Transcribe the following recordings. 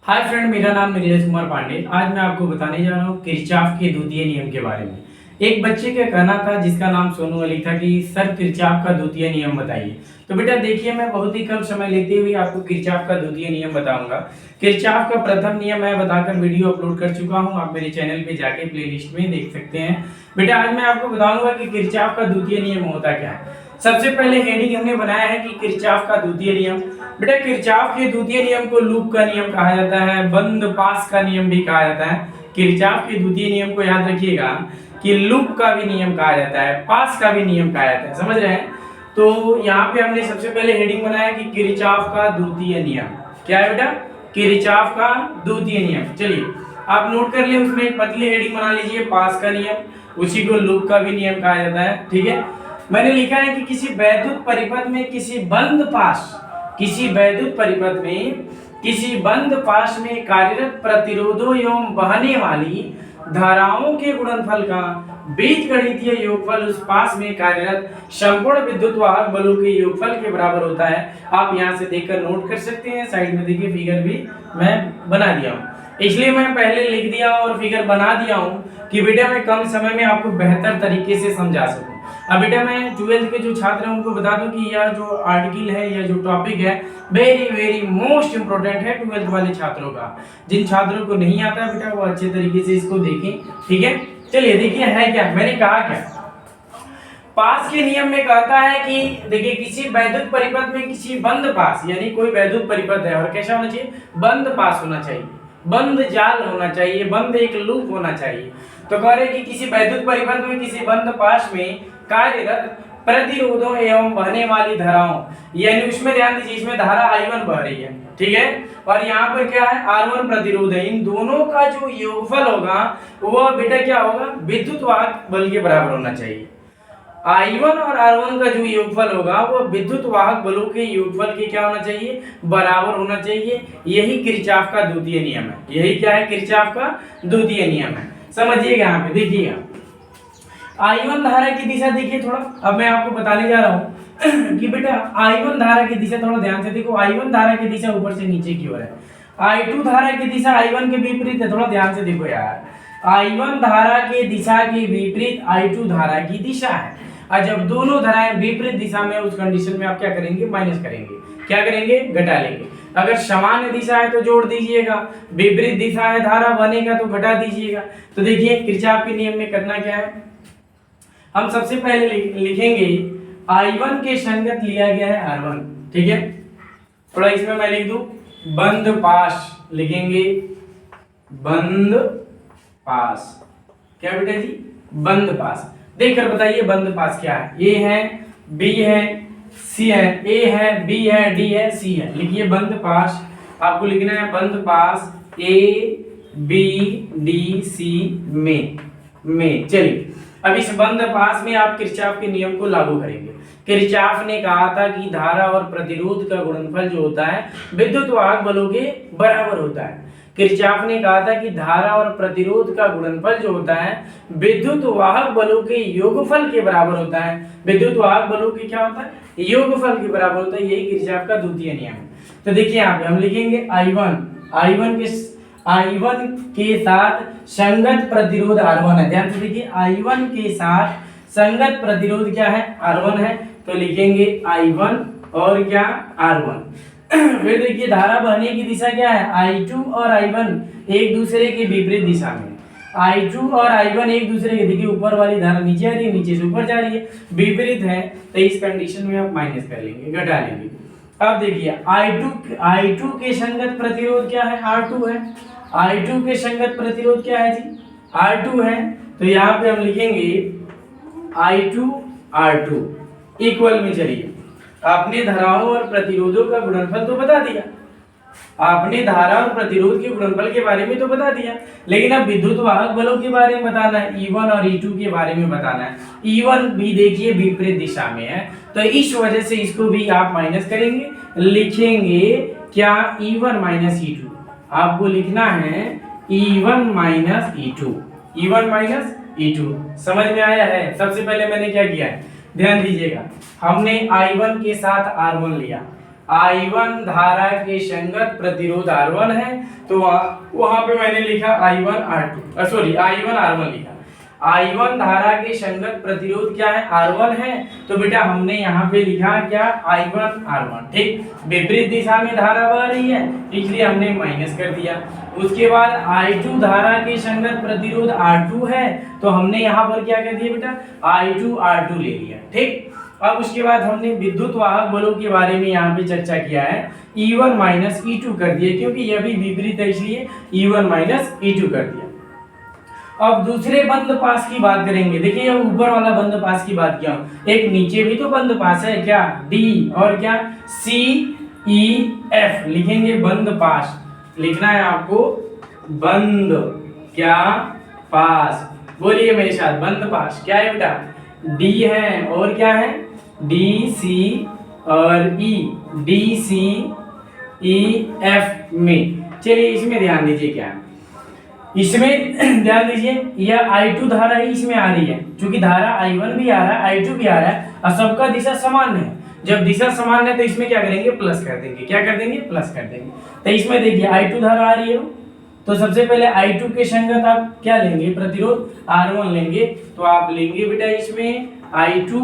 Hi friend, मेरा नाम नीरज कुमार पांडे। आज मैं आपको बताने जा रहा हूँ किरचॉफ के द्वितीय नियम के बारे में। एक बच्चे का कहना था जिसका नाम सोनू अली था कि सर किरचॉफ का द्वितीय नियम बताइए। तो बेटा देखिए, मैं बहुत ही कम समय लेते हुए आपको किरचॉफ का द्वितीय नियम बताऊंगा। किरचॉफ का प्रथम नियम मैं बताकर वीडियो अपलोड कर चुका हूँ, आप मेरे चैनल पे जाके प्लेलिस्ट में देख सकते हैं। बेटा आज मैं आपको बताऊंगा कि किरचॉफ का द्वितीय नियम होता क्या है। सबसे पहले हेडिंग हमने बनाया है कि किरचॉफ का द्वितीय नियम। बेटा किरचॉफ के द्वितीय नियम को लूप का नियम कहा जाता है, बंद पास का नियम भी कहा जाता है। किरचॉफ के द्वितीय नियम को याद रखिएगा कि लूप का भी नियम कहा जाता है, पास का भी नियम कहा जाता है। समझ रहे हैं? तो यहाँ पे हमने सबसे पहले हेडिंग बनाया कि किरचॉफ का द्वितीय नियम क्या है बेटा? किरचॉफ का द्वितीय नियम। चलिए आप नोट कर ले, उसमें एक पतली हेडिंग बना लीजिए, पास का नियम, उसी को लूप का भी नियम कहा जाता है। ठीक है, मैंने लिखा है कि किसी वैद्युत परिपथ में किसी बंद पाश में कार्यरत प्रतिरोधों एवं बहने वाली धाराओं के गुणनफल का बीजगणितीय योगफल उस पास में कार्यरत संपूर्ण विद्युत वाहक बलों के योगफल के बराबर होता है। आप यहां से देखकर नोट कर सकते हैं। साइड में देखिए फिगर भी मैं बना दिया हूं, इसलिए मैं पहले लिख दिया और फिगर बना दिया हूं कि बेटा मैं कम समय में आपको बेहतर तरीके से समझा सकूं। अब बेटा मैं 12th के जो छात्र हैं उनको बता दूं कि यह जो आर्टिकल है, यह जो टॉपिक है, वेरी वेरी मोस्ट इंपोर्टेंट है 12th वाले छात्रों का। जिन छात्रों को नहीं आता बेटा वो अच्छे तरीके से इसको देखें। ठीक है, चलिए देखिए है क्या, मैंने कहा क्या। पास के नियम में कहता है कि देखिए किसी वैद्युत परिपथ में किसी बंद पास, यानी कोई वैद्युत परिपथ है और कैसा होना चाहिए? बंद पास होना चाहिए, बंद जाल होना चाहिए, बंद एक लूप होना चाहिए। तो कह रहे कि किसी वैद्युत परिपथ में किसी बंद पास में कार्यरत प्रतिरोधों एवं बहने वाली धाराओं, यानी उसमें ध्यान दीजिए, इसमें धारा I1 बह रही है। ठीक है, और यहाँ पर क्या है? R1 प्रतिरोध है। इन दोनों का जो योगफल होगा वह बेटा क्या होगा? विद्युत वाहक बल के बराबर होना चाहिए। I1 और R1 का जो योगफल होगा वह विद्युत वाहक बलों के योगफल के क्या होना चाहिए? बराबर होना चाहिए। यही किरचॉफ का द्वितीय नियम है। यही क्या है? किरचॉफ का द्वितीय नियम है। समझिएगा, यहाँ पे देखिएगा I1 धारा की दिशा देखिए थोड़ा। अब मैं आपको बताने जा रहा हूँ कि बेटा I1 धारा की दिशा थोड़ा ध्यान से देखो। I1 धारा की दिशा ऊपर से नीचे की ओर है। I2 धारा की दिशा I1 के विपरीत है। थोड़ा ध्यान से देखो यार, I1 धारा की दिशा के विपरीत I2 धारा की दिशा है। और जब दोनों धाराएं विपरीत दिशा में, उस कंडीशन में आप क्या करेंगे? माइनस करेंगे। क्या करेंगे? घटा लेंगे। अगर समान दिशा है तो जोड़ दीजिएगा, विपरीत दिशा है धारा बनेगा तो घटा दीजिएगा। तो देखिए किरचॉफ के नियम में करना क्या है, हम सबसे पहले लिखेंगे I1 के संगत लिया गया है R1। ठीक है, थोड़ा इसमें मैं लिख दूं बंद पास, लिखेंगे बंद पास। क्या बेटा जी? बंद पास। देखकर बताइए बंद पास क्या है? ए है, बी है, सी है, ए है, बी है, डी है, सी है। लिखिए बंद पास। आपको लिखना है बंद पास ए बी डी सी में। चलिए अब इस बंद पास में आप किरचॉफ के नियम को लागू करेंगे। किरचॉफ ने कहा था कि धारा और प्रतिरोध का गुणनफल जो होता है विद्युत वाहक बलों के बराबर होता है। किरचॉफ ने कहा था कि धारा और प्रतिरोध का गुणनफल जो होता है विद्युत वाहक बलों के योगफल के बराबर होता है। विद्युत वाहक बलों के क्या होता है? योगफल के बराबर होता है। यही किरचॉफ का द्वितीय नियम है। तो देखिए यहाँ पे हम लिखेंगे I1 के साथ संगत प्रतिरोध R1 है। ध्यान से देखिए, I1 के साथ संगत प्रतिरोध क्या है? R1 है। तो लिखेंगे I1 और क्या? R1। फिर देखिए धारा बहने की दिशा क्या है? I2 और I1 एक दूसरे के विपरीत दिशा में। I2 और I1 एक दूसरे के, देखिए ऊपर वाली धारा नीचे आ रही है, नीचे से ऊपर जा रही है, विपरीत है। तो इस कंडीशन में आप माइनस कर लेंगे, घटा लेंगे। अब देखिए I2 के संगत प्रतिरोध क्या है? R2 है। I2 के संगत प्रतिरोध क्या है जी? R2 है। तो यहाँ पे हम लिखेंगे I2 R2 इक्वल में। चलिए आपने धाराओं और प्रतिरोधों का गुणनफल तो बता दिया, आपने धारा और प्रतिरोध के गुणनफल के बारे में तो बता दिया, लेकिन अब विद्युत वाहक बलों के बारे में बताना है, E1 और E2 के बारे में बताना है। E1 भी देखिए विपरीत दिशा में है, तो इस वजह से इसको भी आप माइनस करेंगे। लिखेंगे क्या? E1 minus E2। आपको लिखना है E1 minus E2, E1 minus E2। समझ में आया है? सबसे पहले मैंने क्या किया है, ध्यान दीजिएगा, हमने I1 के साथ R1 लिया, I1 धारा के संगत प्रतिरोध R1 है, तो वहां पे मैंने लिखा I1 R2, sorry I1 R1 लिखा। I1 धारा के संगत प्रतिरोध क्या है? R1 है, तो बेटा हमने यहाँ पे लिखा क्या? I1 R1। ठीक, विपरीत दिशा में धारा बह रही है इसलिए हमने माइनस कर दिया। उसके बाद I2 धारा के संगत प्रतिरोध R2 है, तो हमने यहाँ पर क्या कर दिया बेटा? I2 R2 ले लिया। ठीक, अब उसके बाद हमने विद्युत वाहक बलों के बारे में यहाँ पे चर्चा किया है। E1 माइनस E2 कर दिया, क्योंकि यह भी विपरीत है इसलिए E1 माइनस E2 कर दिया। अब दूसरे बंद पास की बात करेंगे। देखिए ऊपर वाला बंद पास की बात किया, एक नीचे भी तो बंद पास है क्या? D और क्या? CEF लिखेंगे। बंद पास लिखना है आपको, बंद क्या पास, बोलिए मेरे साथ, बंद पास क्या है बेटा? D है और क्या है? DC और E, DCEF में। चलिए इसमें ध्यान दीजिए क्या है, इसमें ध्यान दीजिए, यह I2 धारा ही इसमें आ रही है, क्योंकि धारा I1 भी आ रहा है, I2 भी आ रहा है और सबका दिशा समान है। जब दिशा समान है तो इसमें क्या करेंगे? प्लस कर देंगे। क्या कर देंगे? प्लस कर देंगे। तो इसमें देखिए I2 धारा आ रही है, तो सबसे पहले I2 के संगत आप क्या लेंगे? प्रतिरोध R1 लेंगे, तो आप लेंगे बेटा इसमें I2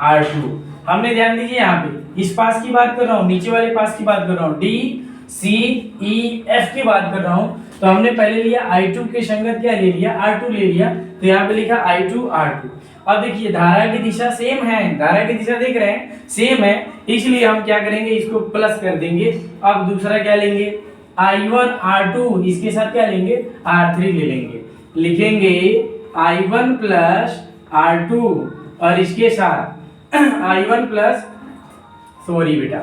R2। हमने ध्यान दीजिए यहाँ पे इस पास की बात कर रहा हूँ, नीचे वाले पास की बात कर रहा हूँ, DCEF की बात कर रहा हूँ। तो हमने पहले लिया I2 के संगत क्या ले लिया? R2 ले लिया, तो यहाँ पे लिखा I2 R2। अब देखिए धारा की दिशा सेम है, धारा की दिशा देख रहे हैं सेम है, इसलिए हम क्या करेंगे? इसको प्लस कर देंगे। अब दूसरा क्या लेंगे? I1 R2, इसके साथ क्या लेंगे? R3 ले लेंगे, लिखेंगे I1 प्लस R2 और इसके साथ I1 प्लस, सॉरी बेटा,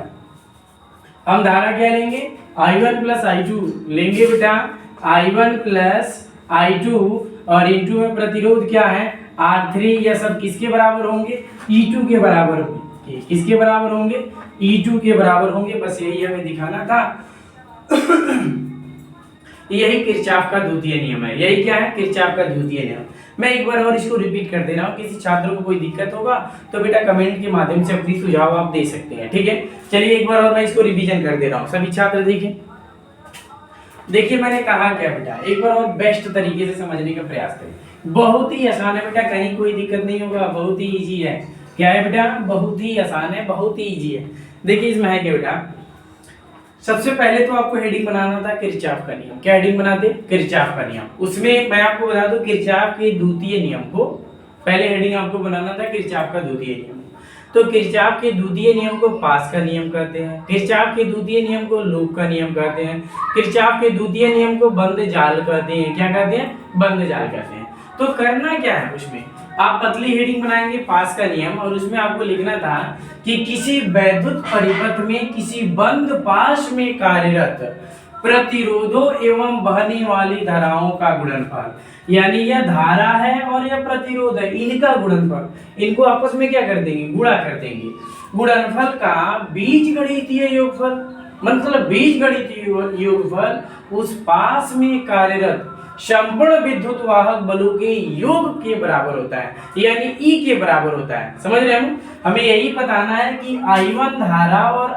हम धारा क्या लेंगे? I1 प्लस I2 लेंगे बेटा, I1 प्लस I2 और इनटू में प्रतिरोध क्या है? R3। यह सब किसके बराबर होंगे? E2 के बराबर होंगे। किसके बराबर होंगे? E2 के बराबर होंगे। बस यही हमें दिखाना था। यही किरचॉफ का द्वितीय नियम है। यही क्या है? किरचॉफ का द्वितीय नियम। मैं एक बार और इसको रिपीट कर दे रहा हूँ, किसी छात्र को कोई दिक्कत होगा तो बेटा कमेंट के माध्यम से अपनी सुझाव आप दे सकते हैं। ठीक है, चलिए एक बार और मैं इसको रिवीजन कर दे रहा हूँ। सभी छात्र देखिए मैंने कहा क्या बेटा, एक बार और बेस्ट तरीके से समझने का प्रयास करें। बहुत ही आसान है बेटा, कहीं कोई दिक्कत नहीं होगा, बहुत ही इजी है। क्या है बेटा? बहुत ही आसान है, बहुत ही इजी है। देखिए इसमें है क्या बेटा, सबसे पहले तो आपको हेडिंग बनाना था किरचॉफ का नियम। क्या हेडिंग बनाते? किरचॉफ का नियम। उसमें मैं आपको बता दूं किरचॉफ के द्वितीय नियम को, पहले हेडिंग आपको बनाना था किरचॉफ का द्वितीय नियम। तो किरचॉफ के द्वितीय नियम को पास का नियम कहते हैं, किरचॉफ के द्वितीय नियम को लूप का नियम कहते हैं, किरचॉफ के द्वितीय नियम को बंद जाल कहते हैं। क्या कहते हैं? बंद जाल कहते हैं। तो करना क्या है उसमें, आप पतली हेडिंग बनाएंगे पास का नियम, और उसमें आपको लिखना था कि किसी वैद्युत परिपथ में किसी बंद पाश में कार्यरत प्रतिरोधों एवं बहने वाली धाराओं का गुणनफल, यानी यह धारा है और यह प्रतिरोध है, इनका गुणनफल, इनको आपस में क्या कर देंगे? गुणा कर देंगे। गुणनफल का बीजगणितीय योगफल, मतलब बीजगणितीय योगफल उस पास में कार्यरत संपूर्ण विद्युत वाहक बलों के योग के बराबर होता है, यानी E के बराबर होता है। समझ रहे हैं? हमें यही बताना है कि I1 धारा और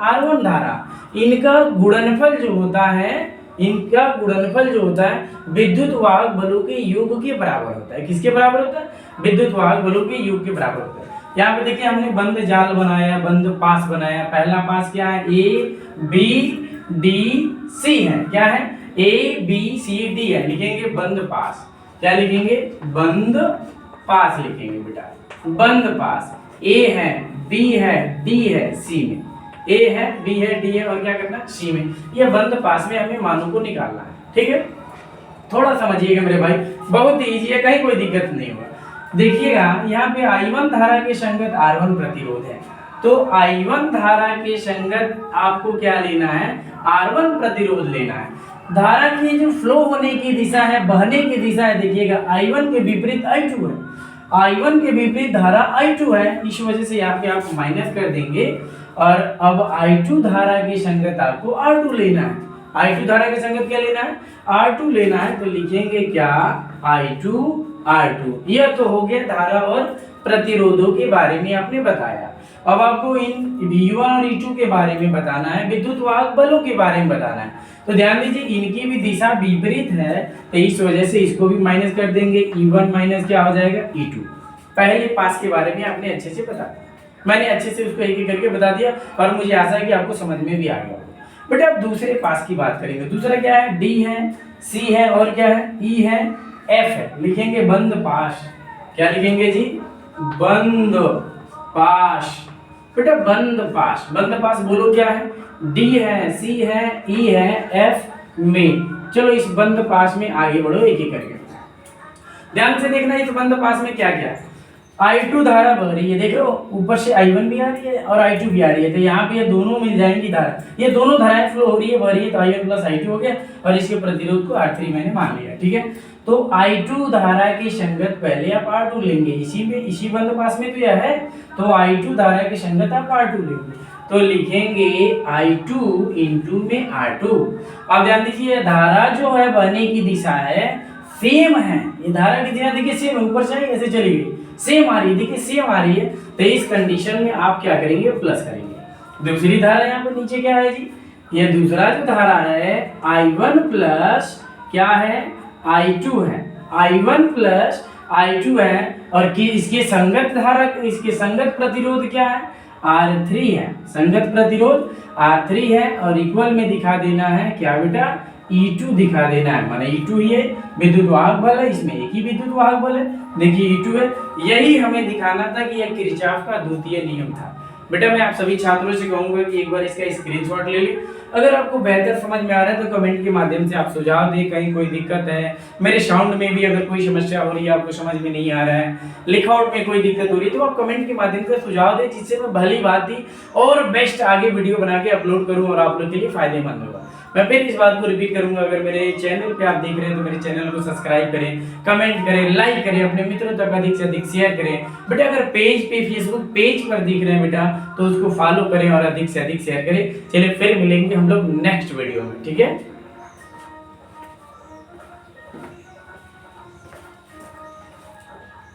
R1 धारा, इनका गुणनफल जो होता है, इनका गुणनफल जो होता है विद्युत वाहक बलों के योग के बराबर होता है। किसके बराबर होता है? विद्युत वाहक बलों के योग के बराबर होता है। यहाँ पे देखिए हमने बंद जाल बनाया, बंद पास बनाया। पहला पास क्या है? A B D C है। क्या है? A B C D है, लिखेंगे बंद पास। क्या लिखेंगे? बंद पास लिखेंगे बेटा, बंद पास। A है, B है, D है, C में A है, B है, D है और क्या करना? C में। ये बंद पास में हमें मानों को निकालना है। ठीक है, थोड़ा समझिएगा मेरे भाई, बहुत ही इजी है, कहीं कोई दिक्कत नहीं होगा। देखिएगा यहाँ पे I1 धारा के संगत R1 प्रतिरोध है, तो I1 धारा के संगत आपको क्या लेना है? R1 प्रतिरोध लेना है। धारा की जो फ्लो होने की दिशा है, बहने की दिशा है, देखिएगा I1 के विपरीत I2 है, I1 के विपरीत धारा I2 है, इस वजह से यहाँ पे आप माइनस कर देंगे। और अब I2 धारा के संगत आपको R2 लेना है। I2 धारा के संगत क्या लेना है? R2 लेना है, तो लिखेंगे क्या? I2 R2। यह तो हो गया धारा और प्रतिरोधों के बारे में आपने बताया। अब आपको इन V1 और E2 के बारे में बताना है, विद्युत वाहक बलों के बारे में बताना है। तो ध्यान दीजिए इनकी भी दिशा विपरीत है, तो इस वजह से इसको भी माइनस कर देंगे, E1 माइनस क्या हो जाएगा E2। पहले पास के बारे में आपने अच्छे से बता दिया, मैंने अच्छे से उसको एक एक करके बता दिया और मुझे आशा है कि आपको समझ में भी आ गया होगा। बेटा अब दूसरे पास की बात करेंगे। दूसरा क्या है, D है, C है और क्या है, E है, F है। लिखेंगे बंद पाश। क्या लिखेंगे जी, बंद पाश। बेटा बंद पाश, बंद पाश बोलो क्या है, D है, C है, E है, F में। चलो इस बंद पाश में आगे बढ़ो एक एक करके। ध्यान से देखना इस बंद पाश में क्या क्या है। I2 धारा बह रही है, देख लो ऊपर से I1 भी आ रही है और I2 भी आ रही है, तो यहाँ पे ये दोनों मिल जाएंगी धारा, ये दोनों धाराएं फ्लो हो रही है, बह रही है, तो I1 प्लस I2 हो गया और इसके प्रतिरोध को R3 मैंने मान लिया, ठीक है। तो I2 धारा की संगत पहले आप R2 लेंगे, इसी बंद पास में तो यह है, तो I2 धारा की संगत आप R2 लेंगे, तो लिखेंगे I2 इंटू में R2। अब ध्यान दीजिए धारा जो है बहने की दिशा है सेम है, ये धारा की दिशा देखिए सेम, ऊपर से ऐसे चली गई, सेम आ रही है, देखिए सेम आ रही है, तो इस कंडीशन में आप क्या करेंगे, प्लस करेंगे। दूसरी धारा यहाँ पर नीचे क्या है जी, ये दूसरा जो धारा है I1 प्लस क्या है, I2 है, I1 प्लस I2 है, और कि इसके संगत धारा, इसके संगत प्रतिरोध क्या है, R3 है, संगत प्रतिरोध R3 है, और इक्वल में दिखा देना है क्या बेटा, E2 दिखा देना है, माने E2 ये विद्युत वाहक बल है, इसमें एक ही विद्युत वाहक बल है, देखिए E2 है। यही हमें दिखाना था कि यह किरचॉफ का द्वितीय नियम था। बेटा मैं आप सभी छात्रों से कहूंगा कि एक बार इसका स्क्रीनशॉट ले लें। अगर आपको बेहतर समझ में आ रहा है तो कमेंट के माध्यम से आप सुझाव दें, कहीं कोई दिक्कत है, मेरे साउंड में भी अगर कोई समस्या हो रही है, आपको समझ में नहीं आ रहा है, लिखआउट में कोई दिक्कत हो रही है, तो आप कमेंट के माध्यम से सुझाव दें, जिससे मैं भली बात ही और बेस्ट आगे वीडियो बना के अपलोड करूँ और आप लोग के लिए फायदेमंद होगा। मैं फिर इस बात को रिपीट करूंगा, अगर मेरे चैनल पे आप देख रहे हैं तो मेरे चैनल को सब्सक्राइब करें, कमेंट करें, लाइक करें, अपने मित्रों तक अधिक से अधिक शेयर करें। बेटा अगर पेज पे फेसबुक पेज पर दिख रहे हैं बेटा तो उसको फॉलो करें और अधिक से अधिक शेयर करें। चलिए फिर मिलेंगे हम लोग नेक्स्ट वीडियो में, ठीक है।